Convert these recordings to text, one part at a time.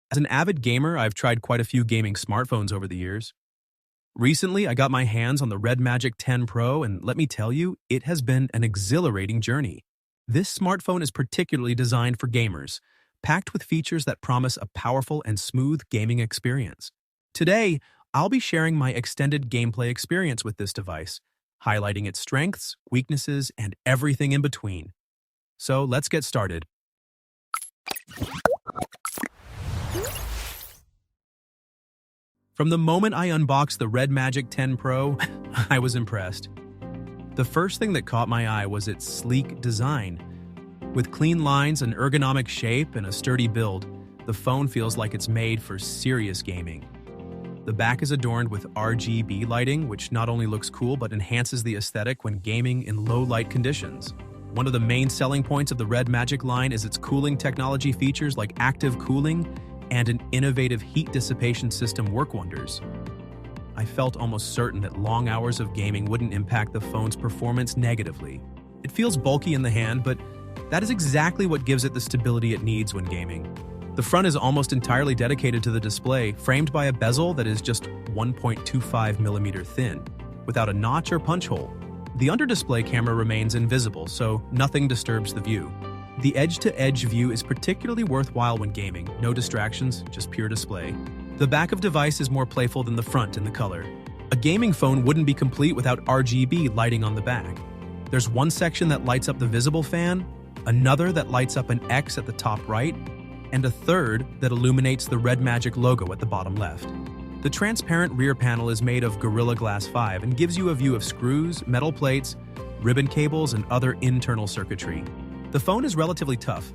As an avid gamer, I've tried quite a few gaming smartphones over the years. Recently, I got my hands on the Red Magic 10 Pro, and let me tell you, it has been an exhilarating journey. This smartphone is particularly designed for gamers, packed with features that promise a powerful and smooth gaming experience. Today, I'll be sharing my extended gameplay experience with this device, highlighting its strengths, weaknesses, and everything in between. So let's get started. From the moment I unboxed the Red Magic 10 Pro, I was impressed. The first thing that caught my eye was its sleek design. With clean lines, an ergonomic shape, and a sturdy build, the phone feels like it's made for serious gaming. The back is adorned with RGB lighting, which not only looks cool but enhances the aesthetic when gaming in low-light conditions. One of the main selling points of the Red Magic line is its cooling technology features like active cooling and an innovative heat dissipation system work wonders. I felt almost certain that long hours of gaming wouldn't impact the phone's performance negatively. It feels bulky in the hand, but that is exactly what gives it the stability it needs when gaming. The front is almost entirely dedicated to the display, framed by a bezel that is just 1.25mm thin, without a notch or punch hole. The under-display camera remains invisible, so nothing disturbs the view. The edge-to-edge view is particularly worthwhile when gaming. No distractions, just pure display. The back of device is more playful than the front in the color. A gaming phone wouldn't be complete without RGB lighting on the back. There's one section that lights up the visible fan, another that lights up an X at the top right, and a third that illuminates the Red Magic logo at the bottom left. The transparent rear panel is made of Gorilla Glass 5 and gives you a view of screws, metal plates, ribbon cables, and other internal circuitry. The phone is relatively tough.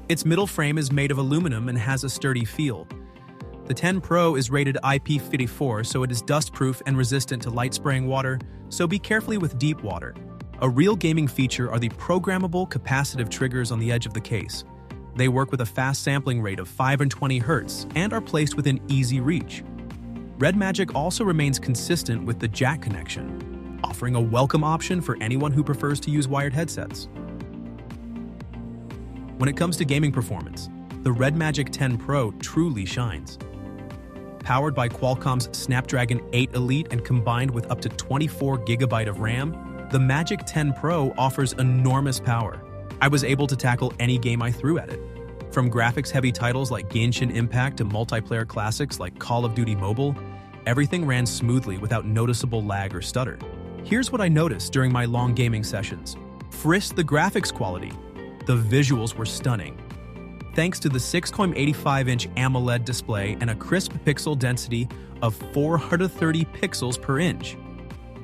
Its middle frame is made of aluminum and has a sturdy feel. The 10 Pro is rated IP54, so it is dust-proof and resistant to light-spraying water, so be careful with deep water. A real gaming feature are the programmable capacitive triggers on the edge of the case. They work with a fast sampling rate of 520 Hz and are placed within easy reach. Red Magic also remains consistent with the jack connection, offering a welcome option for anyone who prefers to use wired headsets. When it comes to gaming performance, the Red Magic 10 Pro truly shines. Powered by Qualcomm's Snapdragon 8 Elite and combined with up to 24GB of RAM, the Magic 10 Pro offers enormous power. I was able to tackle any game I threw at it. From graphics-heavy titles like Genshin Impact to multiplayer classics like Call of Duty Mobile, everything ran smoothly without noticeable lag or stutter. Here's what I noticed during my long gaming sessions. First, the graphics quality. The visuals were stunning. Thanks to the 6.85-inch AMOLED display and a crisp pixel density of 430 pixels per inch.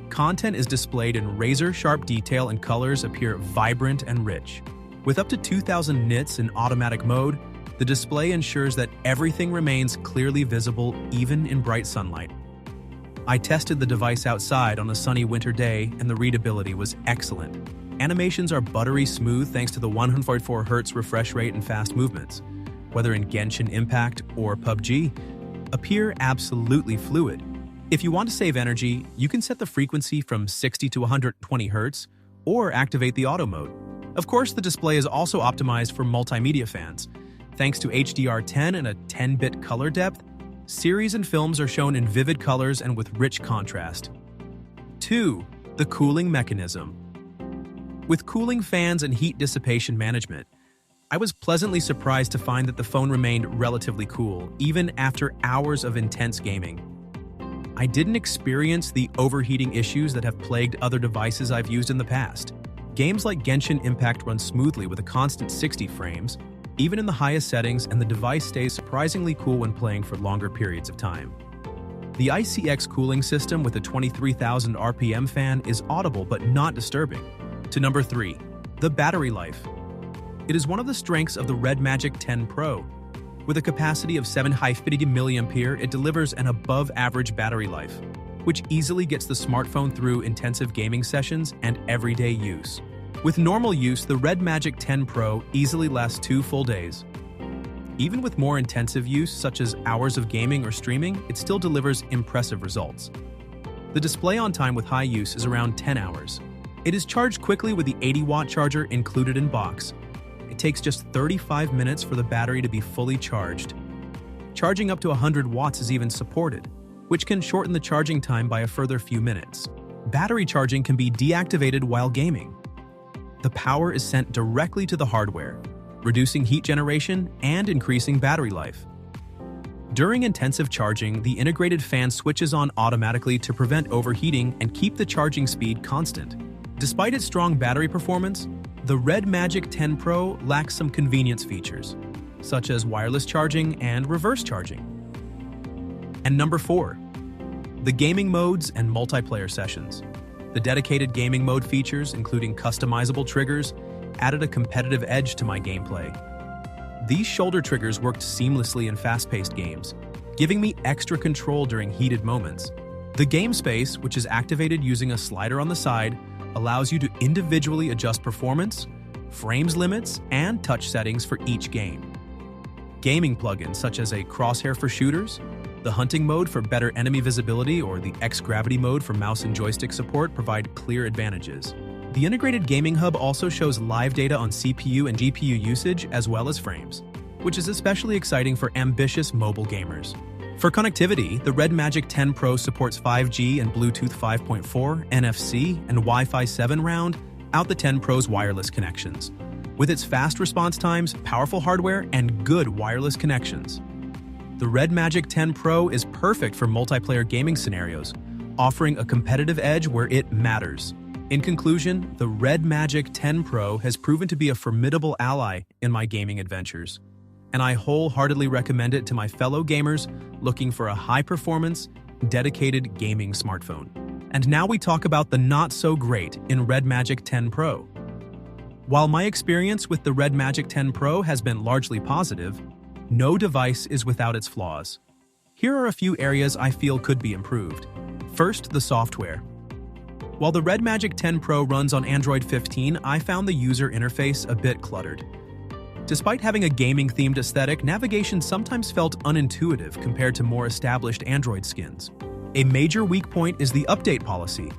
Content is displayed in razor-sharp detail and colors appear vibrant and rich. With up to 2000 nits in automatic mode, the display ensures that everything remains clearly visible even in bright sunlight. I tested the device outside on a sunny winter day and the readability was excellent. Animations are buttery smooth thanks to the 144 Hz refresh rate and fast movements. Whether in Genshin Impact or PUBG, appear absolutely fluid. If you want to save energy, you can set the frequency from 60 to 120 Hz or activate the auto mode. Of course, the display is also optimized for multimedia fans. Thanks to HDR10 and a 10-bit color depth, series and films are shown in vivid colors and with rich contrast. 2. The cooling mechanism. With cooling fans and heat dissipation management, I was pleasantly surprised to find that the phone remained relatively cool, even after hours of intense gaming. I didn't experience the overheating issues that have plagued other devices I've used in the past. Games like Genshin Impact run smoothly with a constant 60 frames, even in the highest settings, and the device stays surprisingly cool when playing for longer periods of time. The ICX cooling system with a 23,000 RPM fan is audible but not disturbing. To number 3, the battery life. It is one of the strengths of the Red Magic 10 Pro. With a capacity of 750 mAh, it delivers an above-average battery life, which easily gets the smartphone through intensive gaming sessions and everyday use. With normal use, the Red Magic 10 Pro easily lasts 2 full days. Even with more intensive use, such as hours of gaming or streaming, it still delivers impressive results. The display on time with high use is around 10 hours. It is charged quickly with the 80-watt charger included in box. It takes just 35 minutes for the battery to be fully charged. Charging up to 100 watts is even supported, which can shorten the charging time by a further few minutes. Battery charging can be deactivated while gaming. The power is sent directly to the hardware, reducing heat generation and increasing battery life. During intensive charging, the integrated fan switches on automatically to prevent overheating and keep the charging speed constant. Despite its strong battery performance, the Red Magic 10 Pro lacks some convenience features, such as wireless charging and reverse charging. And number 4, the gaming modes and multiplayer sessions. The dedicated gaming mode features, including customizable triggers, added a competitive edge to my gameplay. These shoulder triggers worked seamlessly in fast-paced games, giving me extra control during heated moments. The game space, which is activated using a slider on the side, allows you to individually adjust performance, frames limits, and touch settings for each game. Gaming plugins such as a crosshair for shooters, the hunting mode for better enemy visibility, or the X-Gravity mode for mouse and joystick support provide clear advantages. The integrated gaming hub also shows live data on CPU and GPU usage as well as frames, which is especially exciting for ambitious mobile gamers. For connectivity, the Red Magic 10 Pro supports 5G and Bluetooth 5.4, NFC, and Wi-Fi 7 round out the 10 Pro's wireless connections. With its fast response times, powerful hardware, and good wireless connections, the Red Magic 10 Pro is perfect for multiplayer gaming scenarios, offering a competitive edge where it matters. In conclusion, the Red Magic 10 Pro has proven to be a formidable ally in my gaming adventures, and I wholeheartedly recommend it to my fellow gamers looking for a high-performance, dedicated gaming smartphone. And now we talk about the not-so-great in Red Magic 10 Pro. While my experience with the Red Magic 10 Pro has been largely positive, no device is without its flaws. Here are a few areas I feel could be improved. First, the software. While the Red Magic 10 Pro runs on Android 15, I found the user interface a bit cluttered. Despite having a gaming-themed aesthetic, navigation sometimes felt unintuitive compared to more established Android skins. A major weak point is the update policy.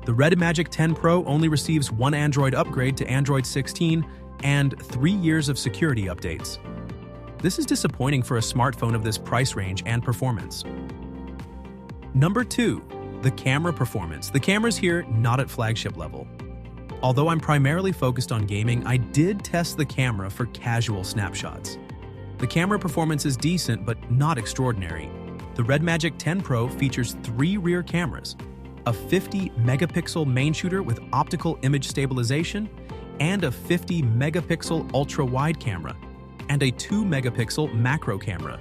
The Red Magic 10 Pro only receives one Android upgrade to Android 16 and 3 years of security updates. This is disappointing for a smartphone of this price range and performance. Number 2. The camera performance. The camera's here not at flagship level. Although I'm primarily focused on gaming, I did test the camera for casual snapshots. The camera performance is decent, but not extraordinary. The Red Magic 10 Pro features 3 rear cameras, a 50-megapixel main shooter with optical image stabilization, and a 50-megapixel ultra-wide camera, and a 2-megapixel macro camera.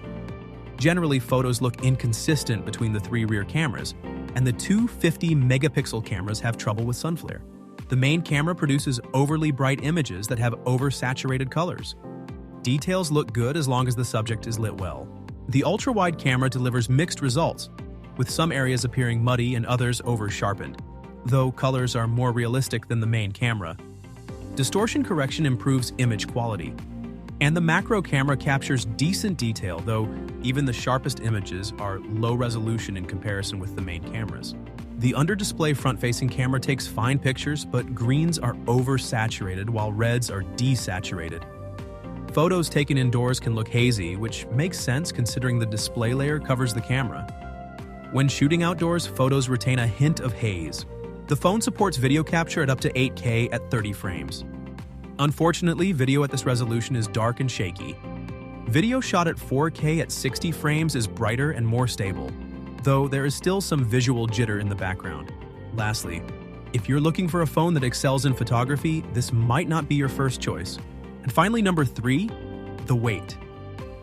Generally, photos look inconsistent between the 3 rear cameras, and the two 50-megapixel cameras have trouble with sun flare. The main camera produces overly bright images that have oversaturated colors. Details look good as long as the subject is lit well. The ultra-wide camera delivers mixed results, with some areas appearing muddy and others over-sharpened, though colors are more realistic than the main camera. Distortion correction improves image quality, and the macro camera captures decent detail, though even the sharpest images are low resolution in comparison with the main cameras. The under-display front-facing camera takes fine pictures, but greens are oversaturated while reds are desaturated. Photos taken indoors can look hazy, which makes sense considering the display layer covers the camera. When shooting outdoors, photos retain a hint of haze. The phone supports video capture at up to 8K at 30 frames. Unfortunately, video at this resolution is dark and shaky. Video shot at 4K at 60 frames is brighter and more stable, though there is still some visual jitter in the background. Lastly, if you're looking for a phone that excels in photography, this might not be your first choice. And finally, number 3, the weight.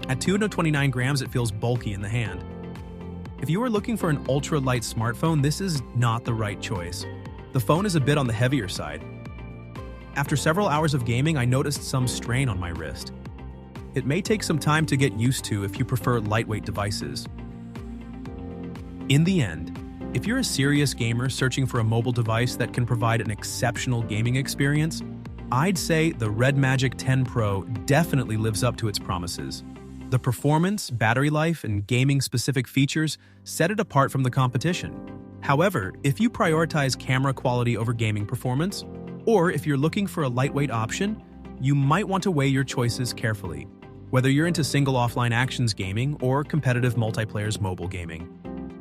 At 229 grams, it feels bulky in the hand. If you are looking for an ultra-light smartphone, this is not the right choice. The phone is a bit on the heavier side. After several hours of gaming, I noticed some strain on my wrist. It may take some time to get used to if you prefer lightweight devices. In the end, if you're a serious gamer searching for a mobile device that can provide an exceptional gaming experience, I'd say the Red Magic 10 Pro definitely lives up to its promises. The performance, battery life, and gaming-specific features set it apart from the competition. However, if you prioritize camera quality over gaming performance, or if you're looking for a lightweight option, you might want to weigh your choices carefully. Whether you're into single offline actions gaming or competitive multiplayer's mobile gaming,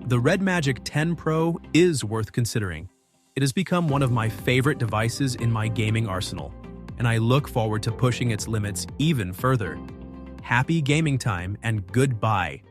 the Red Magic 10 Pro is worth considering. It has become one of my favorite devices in my gaming arsenal, and I look forward to pushing its limits even further. Happy gaming time and goodbye.